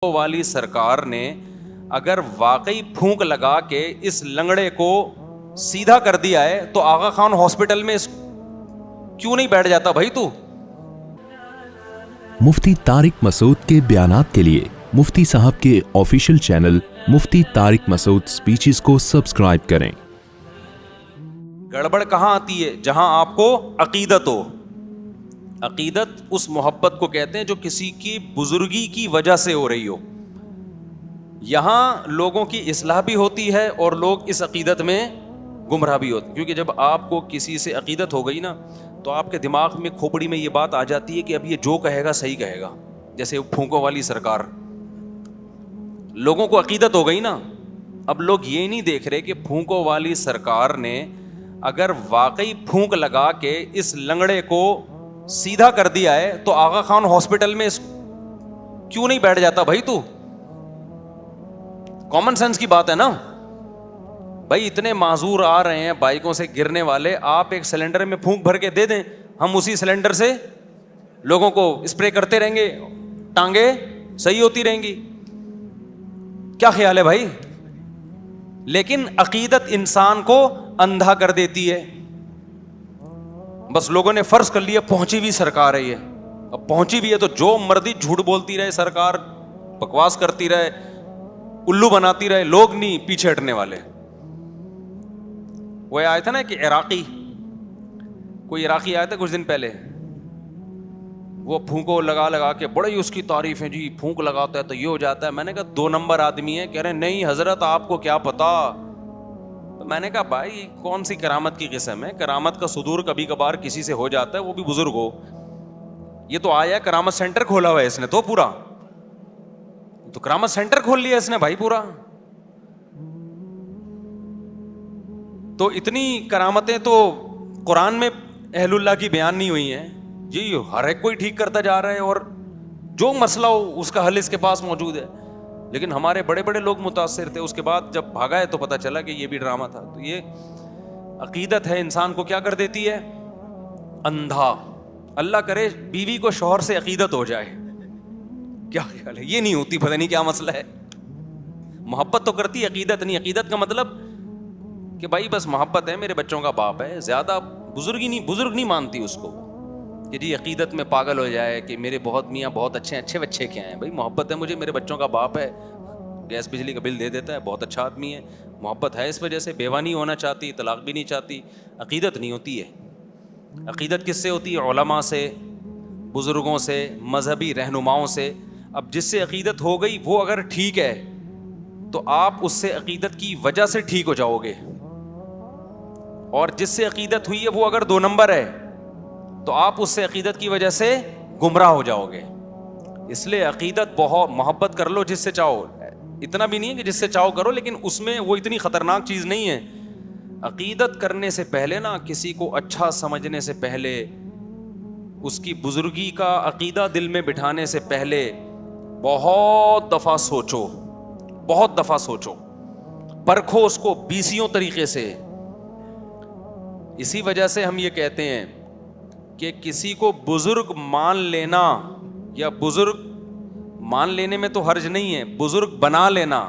والی سرکار نے اگر واقعی پھونک لگا کے اس لنگڑے کو سیدھا کر دیا ہے تو آغا خان ہاسپٹل میں کیوں نہیں بیٹھ جاتا بھائی تو؟ مفتی طارق مسعود کے بیانات کے لیے مفتی صاحب کے آفیشیل چینل مفتی طارق مسعود سپیچز کو سبسکرائب کریں۔ گڑبڑ کہاں آتی ہے؟ جہاں آپ کو عقیدت ہو۔ عقیدت اس محبت کو کہتے ہیں جو کسی کی بزرگی کی وجہ سے ہو رہی ہو۔ یہاں لوگوں کی اصلاح بھی ہوتی ہے اور لوگ اس عقیدت میں گمراہ بھی ہوتے ہیں، کیونکہ جب آپ کو کسی سے عقیدت ہو گئی نا تو آپ کے دماغ میں کھوپڑی میں یہ بات آ جاتی ہے کہ اب یہ جو کہے گا صحیح کہے گا۔ جیسے پھونکوں والی سرکار، لوگوں کو عقیدت ہو گئی نا، اب لوگ یہ نہیں دیکھ رہے کہ پھونکوں والی سرکار نے اگر واقعی پھونک لگا کے اس لنگڑے کو سیدھا کر دیا ہے تو آغا خان ہاسپٹل میں کیوں نہیں بیٹھ جاتا بھائی تو؟ کامن سینس کی بات ہے نا بھائی، اتنے معذور آ رہے ہیں بائکوں سے گرنے والے، آپ ایک سلنڈر میں پھونک بھر کے دے دیں، ہم اسی سلنڈر سے لوگوں کو اسپرے کرتے رہیں گے، ٹانگیں صحیح ہوتی رہیں گی۔ کیا خیال ہے بھائی؟ لیکن عقیدت انسان کو اندھا کر دیتی ہے۔ بس لوگوں نے فرض کر لیا پہنچی ہوئی سرکار ہے، یہ اب پہنچی ہوئی ہے تو جو مردی جھوٹ بولتی رہے سرکار، بکواس کرتی رہے، الو بناتی رہے، لوگ نہیں پیچھے ہٹنے والے۔ وہ آیا تھا نا کہ کوئی عراقی آیا تھا کچھ دن پہلے، وہ پھونکو لگا لگا کے بڑی اس کی تعریف ہے، جی پھونک لگاتا ہے تو یہ ہو جاتا ہے۔ میں نے کہا 2 نمبر آدمی ہے۔ کہہ رہے نہیں حضرت آپ کو کیا پتا۔ تو میں نے کہا بھائی کون سی کرامت کی قسم ہے؟ کرامت کا صدور کبھی کبھار کسی سے ہو جاتا ہے، وہ بھی بزرگ ہو۔ یہ تو آیا کرامت سینٹر کھولا ہوا ہے اس نے تو پورا، تو کرامت سینٹر کھول لیا اس نے بھائی پورا۔ تو اتنی کرامتیں تو قرآن میں اہل اللہ کی بیان نہیں ہوئی ہیں جی، ہر ایک کوئی ٹھیک کرتا جا رہا ہے اور جو مسئلہ ہو اس کا حل اس کے پاس موجود ہے۔ لیکن ہمارے بڑے بڑے لوگ متاثر تھے، اس کے بعد جب بھاگا ہے تو پتا چلا کہ یہ بھی ڈرامہ تھا۔ تو یہ عقیدت ہے انسان کو کیا کر دیتی ہے؟ اندھا۔ اللہ کرے بیوی کو شوہر سے عقیدت ہو جائے، کیا خیال ہے؟ یہ نہیں ہوتی، پتہ نہیں کیا مسئلہ ہے۔ محبت تو کرتی، عقیدت نہیں۔ عقیدت کا مطلب کہ بھائی بس محبت ہے، میرے بچوں کا باپ ہے، زیادہ بزرگ نہیں مانتی اس کو کہ جی عقیدت میں پاگل ہو جائے کہ میرے بہت میاں بہت اچھے بچے کیا ہیں۔ بھائی محبت ہے مجھے، میرے بچوں کا باپ ہے، گیس بجلی کا بل دے دیتا ہے، بہت اچھا آدمی ہے، محبت ہے اس وجہ سے، بیوہ نہیں ہونا چاہتی، طلاق بھی نہیں چاہتی۔ عقیدت نہیں ہوتی ہے۔ عقیدت کس سے ہوتی ہے؟ علماء سے، بزرگوں سے، مذہبی رہنماؤں سے۔ اب جس سے عقیدت ہو گئی وہ اگر ٹھیک ہے تو آپ اس سے عقیدت کی وجہ سے ٹھیک ہو جاؤ گے، اور جس سے عقیدت ہوئی ہے وہ اگر 2 نمبر ہے تو آپ اس سے عقیدت کی وجہ سے گمراہ ہو جاؤ گے۔ اس لیے عقیدت بہت محبت کر لو جس سے چاہو، اتنا بھی نہیں ہے کہ جس سے چاہو کرو، لیکن اس میں وہ اتنی خطرناک چیز نہیں ہے۔ عقیدت کرنے سے پہلے نا، کسی کو اچھا سمجھنے سے پہلے، اس کی بزرگی کا عقیدہ دل میں بٹھانے سے پہلے بہت دفعہ سوچو، پرکھو اس کو 20 طریقے سے۔ اسی وجہ سے ہم یہ کہتے ہیں کہ کسی کو بزرگ مان لینا، یا بزرگ مان لینے میں تو حرج نہیں ہے، بزرگ بنا لینا،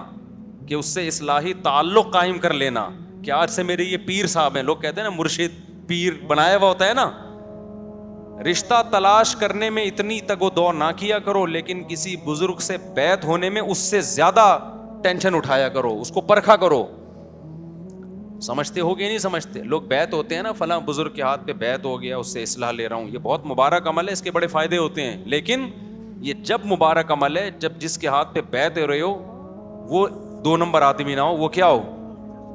کہ اس سے اصلاحی تعلق قائم کر لینا کہ آج سے میرے یہ پیر صاحب ہیں۔ لوگ کہتے ہیں نا مرشد پیر بنایا ہوا ہوتا ہے نا۔ رشتہ تلاش کرنے میں اتنی تگ و دو نہ کیا کرو، لیکن کسی بزرگ سے بیعت ہونے میں اس سے زیادہ ٹینشن اٹھایا کرو، اس کو پرکھا کرو۔ سمجھتے ہو کہ نہیں سمجھتے؟ لوگ بیعت ہوتے ہیں نا، فلاں بزرگ کے ہاتھ پہ بیعت ہو گیا، اس سے اصلاح لے رہا ہوں، یہ بہت مبارک عمل ہے، اس کے بڑے فائدے ہوتے ہیں۔ لیکن یہ جب مبارک عمل ہے جب جس کے ہاتھ پہ بیعت ہو رہے ہو وہ 2 نمبر آدمی نہ ہو، وہ کیا ہو؟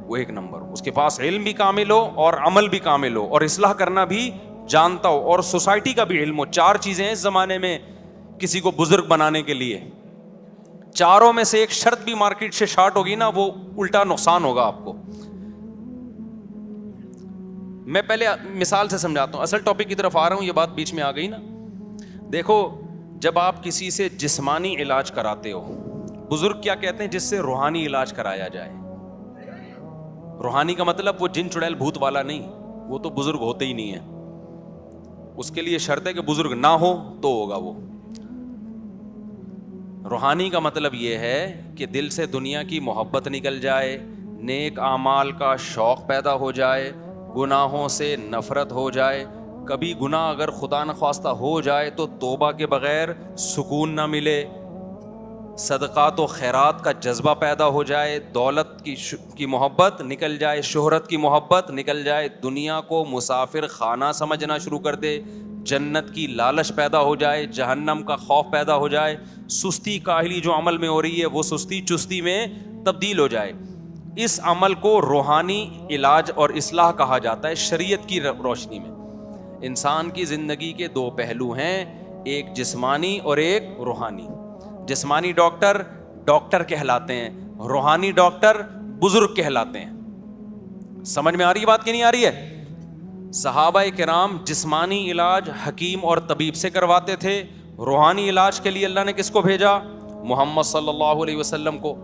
وہ 1 نمبر ہو، اس کے پاس علم بھی کامل ہو اور عمل بھی کامل ہو اور اصلاح کرنا بھی جانتا ہو اور سوسائٹی کا بھی علم ہو۔ 4 چیزیں ہیں اس زمانے میں کسی کو بزرگ بنانے کے لیے، چاروں میں سے ایک شرط بھی مارکیٹ سے شارٹ ہوگی نا، وہ الٹا نقصان ہوگا آپ کو۔ میں پہلے مثال سے سمجھاتا ہوں، اصل ٹاپک کی طرف آ رہا ہوں، یہ بات بیچ میں آ گئی نا۔ دیکھو جب آپ کسی سے جسمانی علاج کراتے ہو، بزرگ کیا کہتے ہیں؟ جس سے روحانی علاج کرایا جائے۔ روحانی کا مطلب وہ جن چڑیل بھوت والا نہیں، وہ تو بزرگ ہوتے ہی نہیں ہے، اس کے لیے شرط ہے کہ بزرگ نہ ہو تو ہوگا وہ۔ روحانی کا مطلب یہ ہے کہ دل سے دنیا کی محبت نکل جائے, نیک اعمال کا شوق پیدا ہو جائے, گناہوں سے نفرت ہو جائے. کبھی گناہ اگر خدا نخواستہ ہو جائے تو توبہ کے بغیر سکون نہ ملے, صدقات و خیرات کا جذبہ پیدا ہو جائے, دولت کی محبت نکل جائے, شہرت کی محبت نکل جائے, دنیا کو مسافر خانہ سمجھنا شروع کر دے, جنت کی لالچ پیدا ہو جائے, جہنم کا خوف پیدا ہو جائے, سستی کاہلی جو عمل میں ہو رہی ہے وہ سستی چستی میں تبدیل ہو جائے. اس عمل کو روحانی علاج اور اصلاح کہا جاتا ہے شریعت کی روشنی میں. انسان کی زندگی کے دو پہلو ہیں, ایک جسمانی اور ایک روحانی. جسمانی ڈاکٹر ڈاکٹر کہلاتے ہیں, روحانی ڈاکٹر بزرگ کہلاتے ہیں. سمجھ میں آ رہی ہے بات کہ نہیں آ رہی ہے؟ صحابہ کرام جسمانی علاج حکیم اور طبیب سے کرواتے تھے, روحانی علاج کے لیے اللہ نے کس کو بھیجا؟ محمد صلی اللہ علیہ وسلم کو.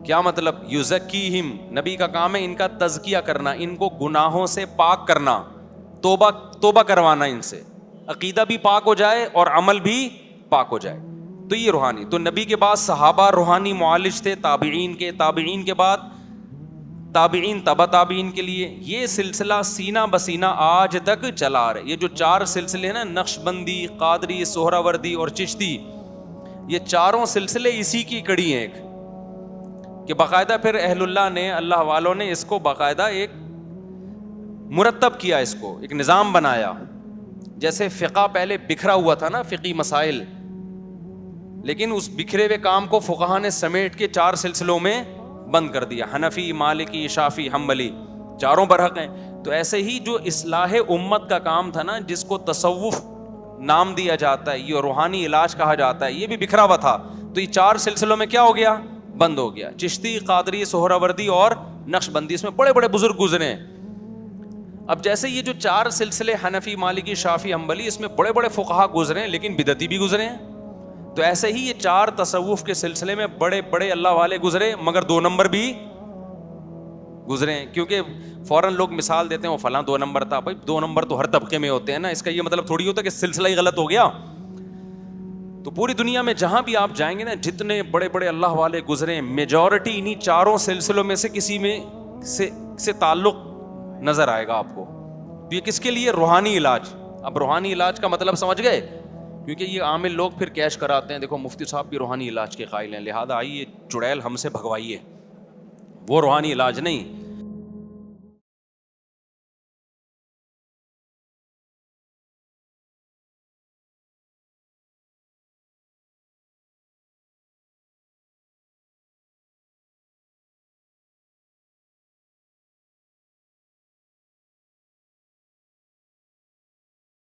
کیا مطلب؟ یزکیہم, نبی کا کام ہے ان کا تزکیہ کرنا, ان کو گناہوں سے پاک کرنا, توبہ کروانا ان سے, عقیدہ بھی پاک ہو جائے اور عمل بھی پاک ہو جائے. تو یہ روحانی. تو نبی کے بعد صحابہ روحانی معالج تھے, تابعین کے, تابعین کے بعد تابعین, تبع تابعین کے لیے. یہ سلسلہ سینہ بسینہ آج تک چلا آ رہا ہے. یہ جو 4 سلسلے ہیں نا, نقش بندی, قادری, سہراوردی اور چشتی, یہ چاروں سلسلے اسی کی کڑی ہیں ایک, کہ باقاعدہ پھر اہل اللہ نے, اللہ والوں نے اس کو باقاعدہ ایک مرتب کیا, اس کو ایک نظام بنایا. جیسے فقہ پہلے بکھرا ہوا تھا نا, فقی مسائل, لیکن اس بکھرے ہوئے کام کو فقہا نے سمیٹ کے 4 سلسلوں میں بند کر دیا. حنفی, مالکی, شافعی, حنبلی, چاروں برحق ہیں. تو ایسے ہی جو اصلاح امت کا کام تھا نا, جس کو تصوف نام دیا جاتا ہے, یہ روحانی علاج کہا جاتا ہے, یہ بھی بکھرا ہوا تھا. تو یہ 4 سلسلوں میں کیا ہو گیا؟ بند ہو گیا. چشتی, قادری, سہراوردی اور نقش بندی, اس میں بڑے بڑے بزرگ گزرے ہیں. اب جیسے یہ جو 4 سلسلے حنفی, مالکی, شافعی, حنبلی, اس میں بڑے بڑے فقہا گزرے ہیں, لیکن بدعتی بھی گزرے ہیں. تو ایسے ہی یہ 4 تصوف کے سلسلے میں بڑے بڑے اللہ والے گزرے, مگر 2 نمبر بھی گزرے ہیں. کیونکہ فوراً لوگ مثال دیتے ہیں وہ فلاں 2 نمبر تھا. بھائی 2 نمبر تو ہر طبقے میں ہوتے ہیں نا, اس کا یہ مطلب تھوڑی ہوتا کہ سلسلہ ہی غلط ہو گیا. تو پوری دنیا میں جہاں بھی آپ جائیں گے نا, جتنے بڑے بڑے اللہ والے گزرے ہیں, میجورٹی انہی 4 سلسلوں میں سے کسی میں سے تعلق نظر آئے گا آپ کو. تو یہ کس کے لیے؟ روحانی علاج. اب روحانی علاج کا مطلب سمجھ گئے؟ کیونکہ یہ عامل لوگ پھر کیش کراتے ہیں, دیکھو مفتی صاحب بھی روحانی علاج کے قائل ہیں, لہذا آئیے چڑیل ہم سے بھگوائیے. وہ روحانی علاج نہیں.